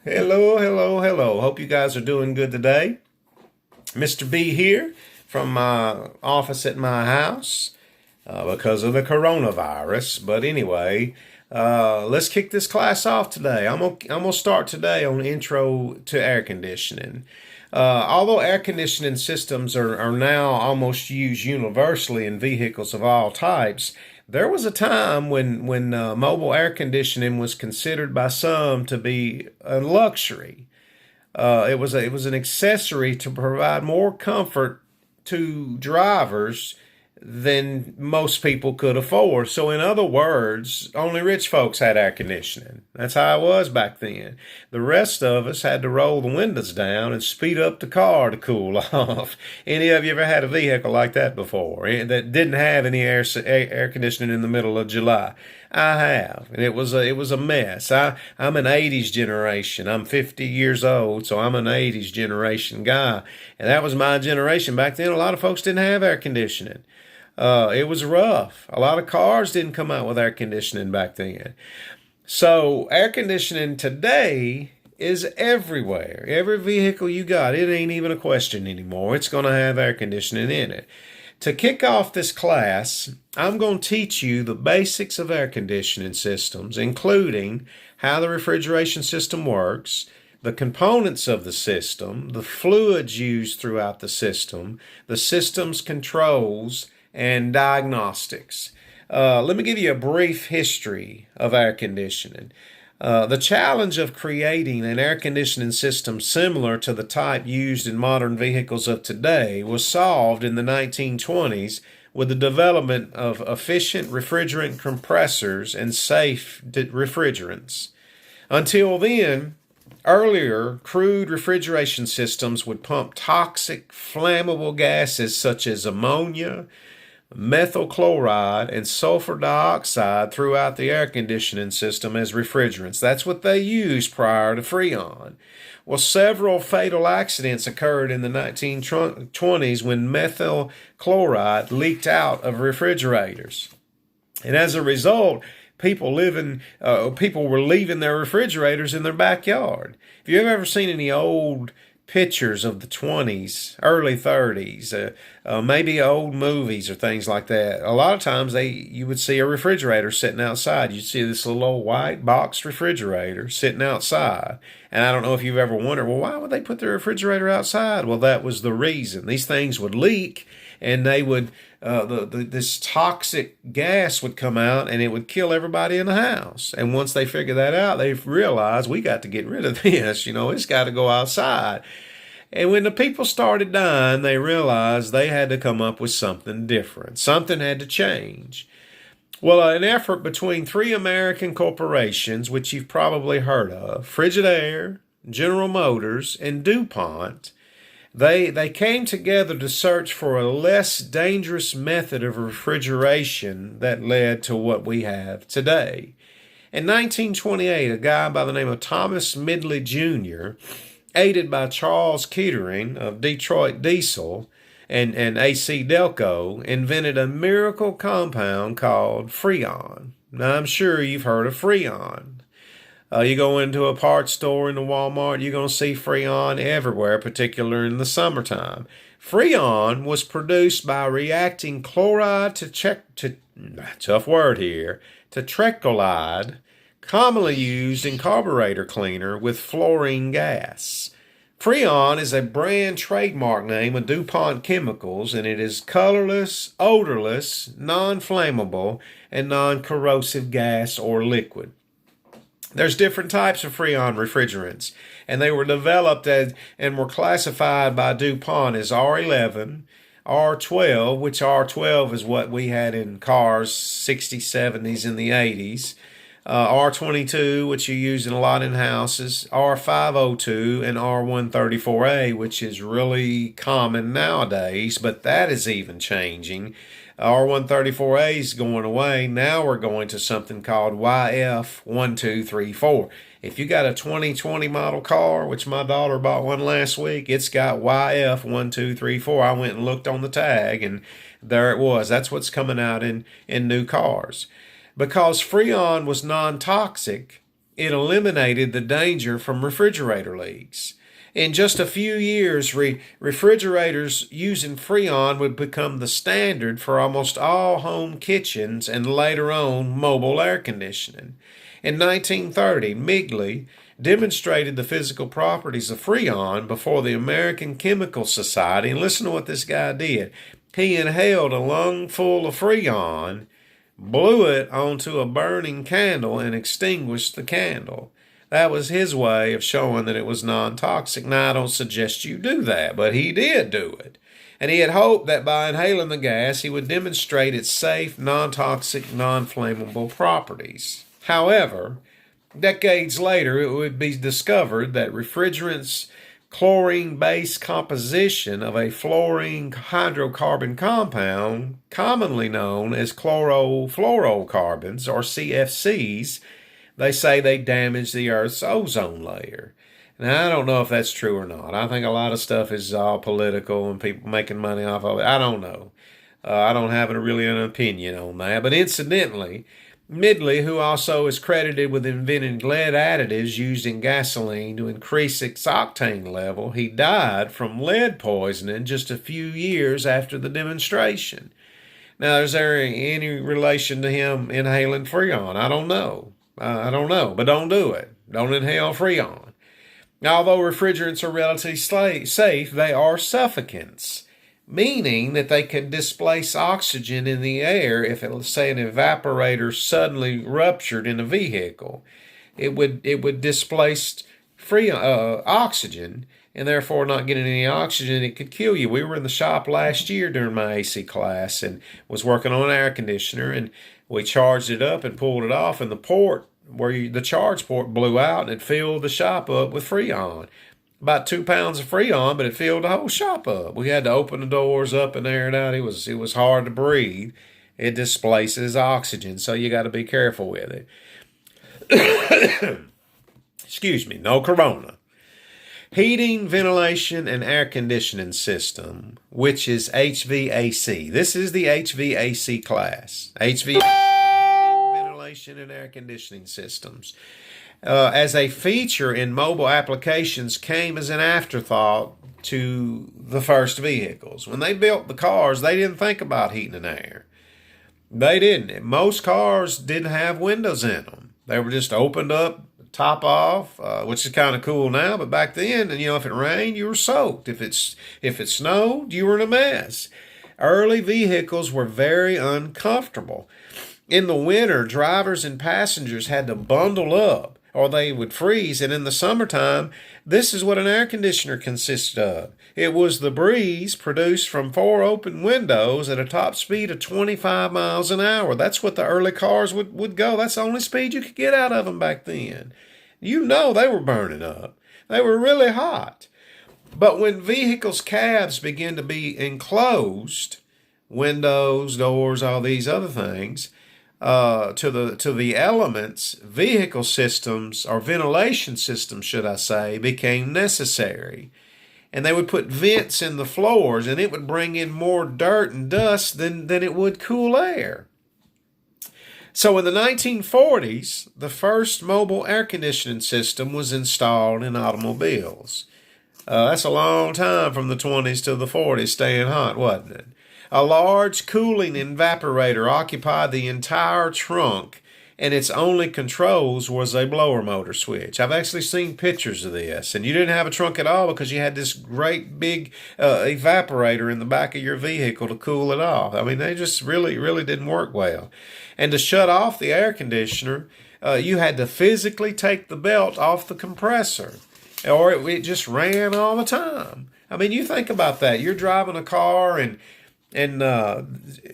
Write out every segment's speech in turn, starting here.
Hello, hello, hello. Hope you guys are doing good today. Mr. B here from my office at my house because of the coronavirus. But anyway, let's kick this class off today. I'm gonna start today on intro to air conditioning. Although air conditioning systems are now almost used universally in vehicles of all types, there was a time when mobile air conditioning was considered by some to be a luxury. It was an accessory to provide more comfort to drivers than most people could afford. So, in other words, only rich folks had air conditioning. That's how it was back then. The rest of us had to roll the windows down and speed up the car to cool off. Any of you ever had a vehicle like that before that didn't have any air conditioning in the middle of July? I have, and it was a mess. I'm an '80s generation. I'm 50 years old, so I'm an '80s generation guy, and that was my generation back then. A lot of folks didn't have air conditioning. It was rough. A lot of cars didn't come out with air conditioning back then. So air conditioning today is everywhere. Every vehicle you got, it ain't even a question anymore. It's going to have air conditioning in it. To kick off this class, I'm going to teach you the basics of air conditioning systems, including how the refrigeration system works, the components of the system, the fluids used throughout the system's controls, and diagnostics. Let me give you a brief history of air conditioning. The challenge of creating an air conditioning system similar to the type used in modern vehicles of today was solved in the 1920s with the development of efficient refrigerant compressors and safe refrigerants. Until then, earlier, crude refrigeration systems would pump toxic, flammable gases such as ammonia, methyl chloride, and sulfur dioxide throughout the air conditioning system as refrigerants. That's what they used prior to Freon. Well, several fatal accidents occurred in the 1920s when methyl chloride leaked out of refrigerators. And as a result, people were leaving their refrigerators in their backyard. If you've ever seen any old pictures of the 20s, early 30s, maybe old movies or things like that. A lot of times you would see a refrigerator sitting outside. You'd see this little old white boxed refrigerator sitting outside. And I don't know if you've ever wondered, well, why would they put the refrigerator outside? Well, that was the reason. These things would leak and they would this toxic gas would come out and it would kill everybody in the house. And once they figured that out, they realized we got to get rid of this. It's got to go outside. And when the people started dying, they realized they had to come up with something different. Something had to change. Well, an effort between three American corporations, which you've probably heard of, Frigidaire, General Motors, and DuPont, they came together to search for a less dangerous method of refrigeration that led to what we have today. In 1928, a guy by the name of Thomas Midley Jr., aided by Charles Kettering of Detroit Diesel and AC Delco, invented a miracle compound called Freon. Now, I'm sure you've heard of Freon. You go into a parts store in the Walmart, you're going to see Freon everywhere, particularly in the summertime. Freon was produced by reacting chloride tough word here, to tetrachloride, commonly used in carburetor cleaner with fluorine gas. Freon is a brand trademark name of DuPont Chemicals, and it is colorless, odorless, non-flammable, and non-corrosive gas or liquid. There's different types of Freon refrigerants, and they were developed and were classified by DuPont as R11, R12, which R12 is what we had in cars, 60s, 70s, and the 80s, R22, which you use in a lot in houses, R502, and R134A, which is really common nowadays, but that is even changing. R134A is going away. Now we're going to something called YF1234. If you got a 2020 model car, which my daughter bought one last week, it's got YF1234. I went and looked on the tag, and there it was. That's what's coming out in new cars. Because Freon was non-toxic, it eliminated the danger from refrigerator leaks. In just a few years, refrigerators using Freon would become the standard for almost all home kitchens and later on mobile air conditioning. In 1930, Migley demonstrated the physical properties of Freon before the American Chemical Society, and listen to what this guy did. He inhaled a lungful of Freon, blew it onto a burning candle, and extinguished the candle. That was his way of showing that it was non-toxic. Now, I don't suggest you do that, but he did do it. And he had hoped that by inhaling the gas, he would demonstrate its safe, non-toxic, non-flammable properties. However, decades later, it would be discovered that refrigerants' chlorine-based composition of a fluorine hydrocarbon compound, commonly known as chlorofluorocarbons, or CFCs, they say they damage the Earth's ozone layer. Now, I don't know if that's true or not. I think a lot of stuff is all political and people making money off of it. I don't know. I don't have really an opinion on that. But incidentally, Migley, who also is credited with inventing lead additives used in gasoline to increase its octane level, he died from lead poisoning just a few years after the demonstration. Now, is there any relation to him inhaling Freon? I don't know. But don't do it. Don't inhale Freon. Although refrigerants are relatively safe, they are suffocants, meaning that they can displace oxygen in the air if, let's say, an evaporator suddenly ruptured in a vehicle. It would displace oxygen, and therefore not getting any oxygen, it could kill you. We were in the shop last year during my AC class and was working on an air conditioner, and we charged it up and pulled it off, and the port the charge port blew out and it filled the shop up with Freon. About 2 pounds of Freon, but it filled the whole shop up. We had to open the doors up and air it out. It was hard to breathe. It displaces oxygen, so you got to be careful with it. Excuse me, no corona. Heating, ventilation, and air conditioning system, which is HVAC. This is the HVAC class. Ventilation and air conditioning systems. As a feature in mobile applications, came as an afterthought to the first vehicles. When they built the cars, they didn't think about heating and air. They didn't. Most cars didn't have windows in them. They were just opened up, top off, which is kind of cool now. But back then, if it rained, you were soaked. If it snowed, you were in a mess. Early vehicles were very uncomfortable. In the winter, drivers and passengers had to bundle up, or they would freeze. And in the summertime, this is what an air conditioner consisted of. It was the breeze produced from 4 open windows at a top speed of 25 miles an hour. That's what the early cars would go. That's the only speed you could get out of them back then. They were burning up. They were really hot. But when vehicles' cabs began to be enclosed, windows, doors, all these other things, to the elements, vehicle systems, or ventilation systems, should I say, became necessary. And they would put vents in the floors, and it would bring in more dirt and dust than it would cool air. So in the 1940s, the first mobile air conditioning system was installed in automobiles. That's a long time from the 20s to the 40s staying hot, wasn't it? A large cooling evaporator occupied the entire trunk, and its only controls was a blower motor switch. I've actually seen pictures of this, and you didn't have a trunk at all because you had this great big evaporator in the back of your vehicle to cool it off. I mean, they just really, really didn't work well. And to shut off the air conditioner, you had to physically take the belt off the compressor, or it just ran all the time. I mean, you think about that. You're driving a car and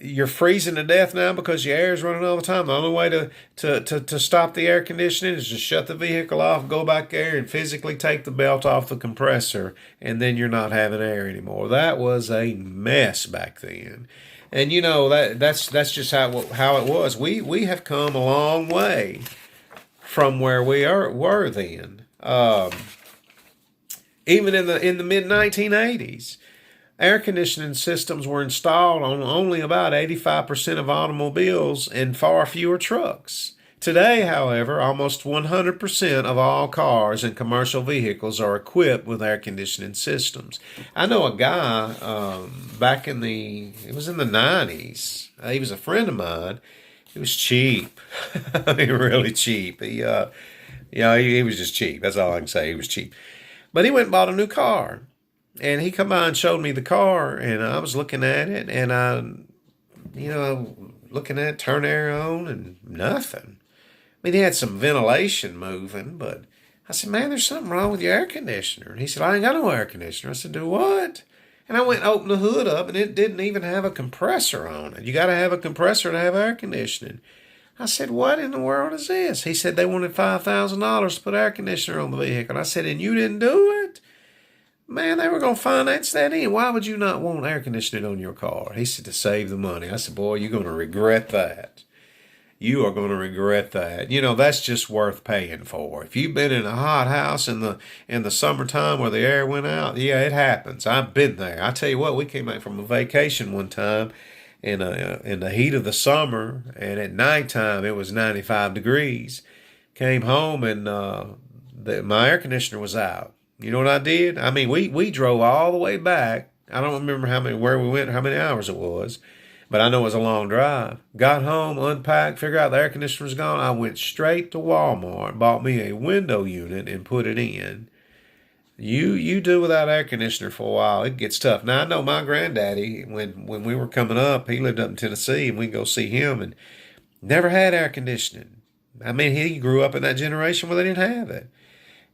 you're freezing to death now because your air is running all the time. The only way to stop the air conditioning is to shut the vehicle off, go back there, and physically take the belt off the compressor, and then you're not having air anymore. That was a mess back then. And that's just how it was. We have come a long way from where we were then. Even in the mid 1980s. Air conditioning systems were installed on only about 85% of automobiles and far fewer trucks. Today, however, almost 100% of all cars and commercial vehicles are equipped with air conditioning systems. I know a guy back it was in the 90s. He was a friend of mine. He was cheap. I mean, really cheap. He was just cheap. That's all I can say. He was cheap. But he went and bought a new car. And he come by and showed me the car, and I was looking at it, and looking at it, turn air on, and nothing. I mean, he had some ventilation moving, but I said, man, there's something wrong with your air conditioner. And he said, I ain't got no air conditioner. I said, do what? And I went and opened the hood up, and it didn't even have a compressor on it. You got to have a compressor to have air conditioning. I said, what in the world is this? He said they wanted $5,000 to put air conditioner on the vehicle. And I said, and you didn't do it? Man, they were going to finance that in. Why would you not want air conditioning on your car? He said, to save the money. I said, boy, you're going to regret that. You are going to regret that. That's just worth paying for. If you've been in a hot house in the summertime where the air went out, yeah, it happens. I've been there. I tell you what, we came back from a vacation one time in the heat of the summer, and at nighttime it was 95 degrees. Came home and my air conditioner was out. You know what I did? I mean, we drove all the way back. I don't remember where we went, how many hours it was. But I know it was a long drive. Got home, unpacked, figured out the air conditioner was gone. I went straight to Walmart, bought me a window unit, and put it in. You do without air conditioner for a while, it gets tough. Now, I know my granddaddy, when we were coming up, he lived up in Tennessee, and we'd go see him, and never had air conditioning. I mean, he grew up in that generation where they didn't have it.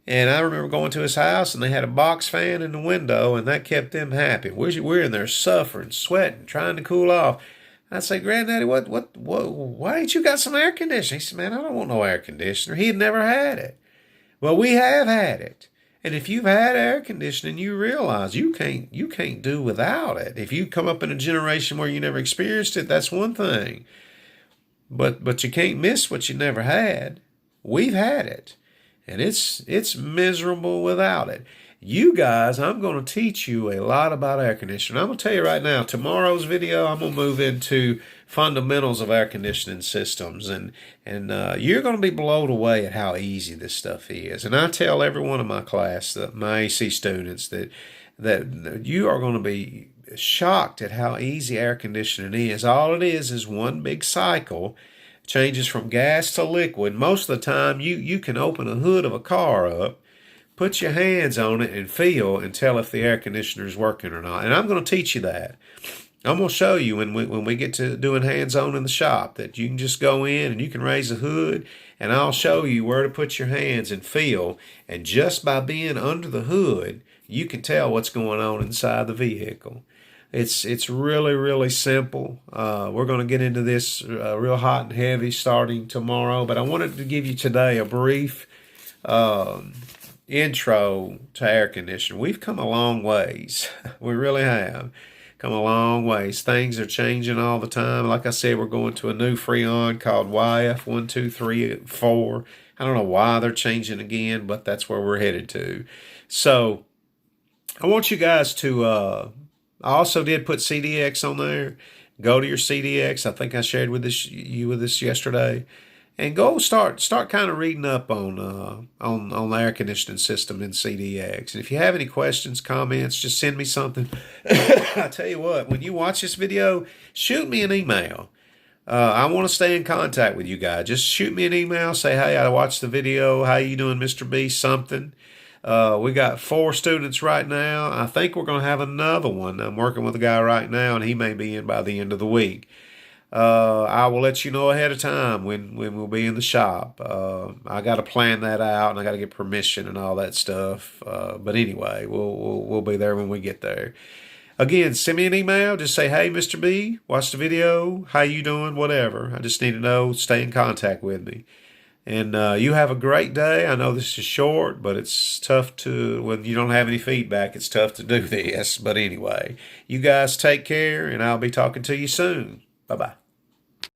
And I remember going to his house, and they had a box fan in the window, and that kept them happy. We're in there suffering, sweating, trying to cool off. I say, Granddaddy, why ain't you got some air conditioning? He said, man, I don't want no air conditioner. He had never had it. Well, we have had it. And if you've had air conditioning, you realize you can't do without it. If you come up in a generation where you never experienced it, that's one thing. But you can't miss what you never had. We've had it. And it's miserable without it. You guys, I'm going to teach you a lot about air conditioning. I'm going to tell you right now, tomorrow's video, I'm going to move into fundamentals of air conditioning systems. And you're going to be blown away at how easy this stuff is. And I tell every one of my class, my AC students, that you are going to be shocked at how easy air conditioning is. All it is one big cycle. Changes from gas to liquid. Most of the time, you can open a hood of a car up, put your hands on it, and feel and tell if the air conditioner is working or not. And I'm going to teach you that. I'm going to show you when we get to doing hands-on in the shop that you can just go in and you can raise a hood, and I'll show you where to put your hands and feel. And just by being under the hood, you can tell what's going on inside the vehicle. It's really, really simple. We're going to get into this real hot and heavy starting tomorrow, but I wanted to give you today a brief intro to air conditioning. We've come a long ways. We really have come a long ways. Things are changing all the time. Like I said, we're going to a new Freon called YF1234. I don't know why they're changing again, but that's where we're headed to. So I want you guys to... I also did put CDX on there. Go to your CDX. I think I shared with you this yesterday, and go start kind of reading up on the air conditioning system in CDX. And if you have any questions, comments, just send me something. I tell you what, when you watch this video, shoot me an email. I want to stay in contact with you guys. Just shoot me an email. Say, hey, I watched the video. How you doing, Mr. B? Something. We got 4 students right now. I think we're going to have another one. I'm working with a guy right now, and he may be in by the end of the week. I will let you know ahead of time when we'll be in the shop. I got to plan that out, and I got to get permission and all that stuff. But anyway, we'll be there when we get there. Again, send me an email. Just say, hey, Mr. B, watch the video. How you doing? Whatever. I just need to know. Stay in contact with me. And you have a great day. I know this is short, but it's tough when you don't have any feedback, it's tough to do this. But anyway, you guys take care, and I'll be talking to you soon. Bye-bye.